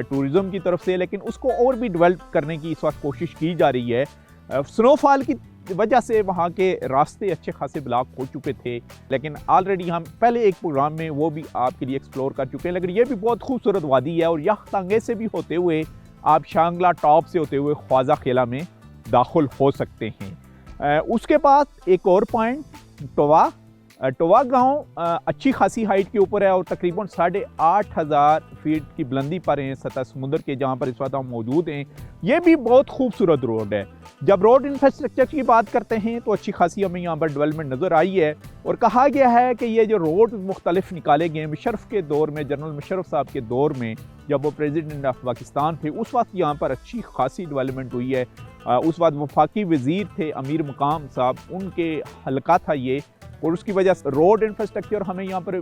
टूरिज़म की तरफ से, लेकिन उसको और भी डेवलप करने की इस वक्त कोशिश की जा रही है। स्नोफॉल की वजह से वहाँ के रास्ते अच्छे खासे ब्लॉक हो चुके थे, लेकिन ऑलरेडी हम पहले एक प्रोग्राम में वो भी आपके लिए एक्सप्लोर कर चुके हैं। लेकिन ये भी बहुत खूबसूरत वादी है और यख्तंगे से भी होते हुए आप शांगला टॉप से होते हुए ख्वाजा खेला में दाखिल हो सकते हैं। उसके बाद एक और पॉइंट टोवा गांव अच्छी खासी हाइट के ऊपर है और तकरीबन 8,500 फीट की बुलंदी पर हैं सतह समुद्र के, जहां पर इस वक्त हम मौजूद हैं। ये भी बहुत खूबसूरत रोड है। जब रोड इंफ्रास्ट्रक्चर की बात करते हैं तो अच्छी खासी हमें यहाँ पर डेवलपमेंट नज़र आई है और कहा गया है कि ये जो रोड मुख्तलिफ निकाले गए मुशर्रफ के दौर में, जनरल मुशर्रफ साहब के दौर में जब वो प्रेसिडेंट ऑफ पाकिस्तान थे, उस वक्त यहाँ पर अच्छी खासी डेवलपमेंट हुई है। उस वक्त वफाकी वज़ीर थे अमीर मुकाम साहब, उनके हल्का था ये, और उसकी वजह से रोड इंफ्रास्ट्रक्चर हमें यहाँ पर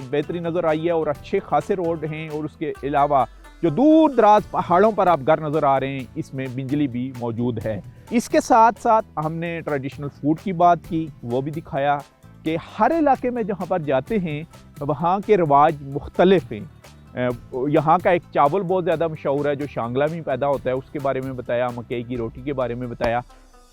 बेहतरी नज़र आई है और अच्छे खासे रोड हैं। और उसके अलावा जो दूर दराज पहाड़ों पर आप घर नज़र आ रहे हैं इसमें बिजली भी मौजूद है। इसके साथ साथ हमने ट्रेडिशनल फूड की बात की, वो भी दिखाया कि हर इलाके में जहाँ पर जाते हैं वहाँ के रिवाज मुख्तलिफ हैं। यहाँ का एक चावल बहुत ज़्यादा मशहूर है जो शांगला में पैदा होता है, उसके बारे में बताया। मकई की रोटी के बारे में बताया।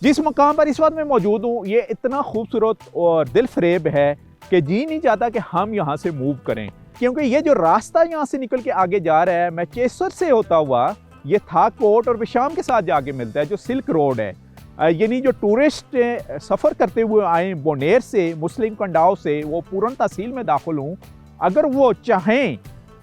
जिस मकाम पर इस वक्त मैं मौजूद हूँ ये इतना खूबसूरत और दिल फरेब है कि जी नहीं चाहता कि हम यहाँ से मूव करें, क्योंकि ये जो रास्ता यहाँ से निकल के आगे जा रहा है मैचेसर से होता हुआ ये थाकोट और विशाम के साथ जाके मिलता है, जो सिल्क रोड है। यानी जो टूरिस्ट सफ़र करते हुए आए बोनेर से, मुस्लिम कंडाओ से, वो पूरन तहसील में दाखिल हूँ, अगर वो चाहें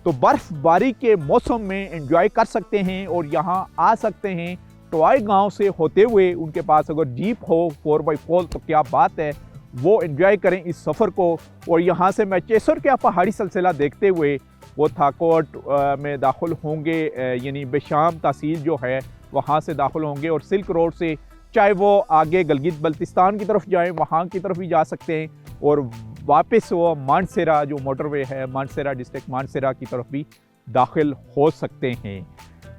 तो बर्फ़बारी के मौसम में एंजॉय कर सकते हैं और यहाँ आ सकते हैं। टोआई गांव से होते हुए उनके पास अगर जीप हो 4x4 तो क्या बात है, वो एंजॉय करें इस सफ़र को। और यहाँ से मैचेसर का पहाड़ी सिलसिला देखते हुए वो थाकोट में दाखिल होंगे, यानी बेशाम तहसील जो है वहाँ से दाखिल होंगे और सिल्क रोड से चाहे वो आगे गलगित बल्तिस्तान की तरफ जाएं वहाँ की तरफ भी जा सकते हैं और वापस वो मानसेरा जो मोटरवे है, मानसेरा डिस्ट्रिक्ट मानसेरा की तरफ भी दाखिल हो सकते हैं।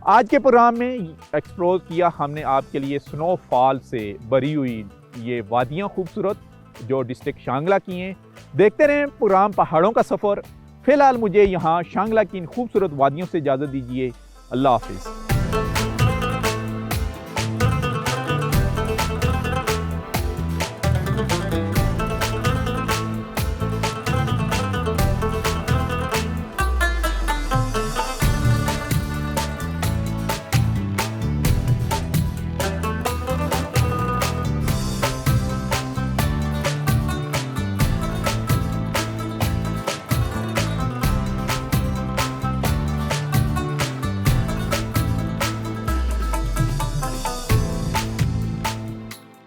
आज के प्रोग्राम में एक्सप्लोर किया हमने आपके लिए स्नोफॉल से भरी हुई ये वादियाँ खूबसूरत जो डिस्ट्रिक्ट शांगला की हैं। देखते रहें प्रोग्राम पहाड़ों का सफ़र। फ़िलहाल मुझे यहाँ शांगला की इन खूबसूरत वादियों से इजाज़त दीजिए। अल्लाह हाफिज़।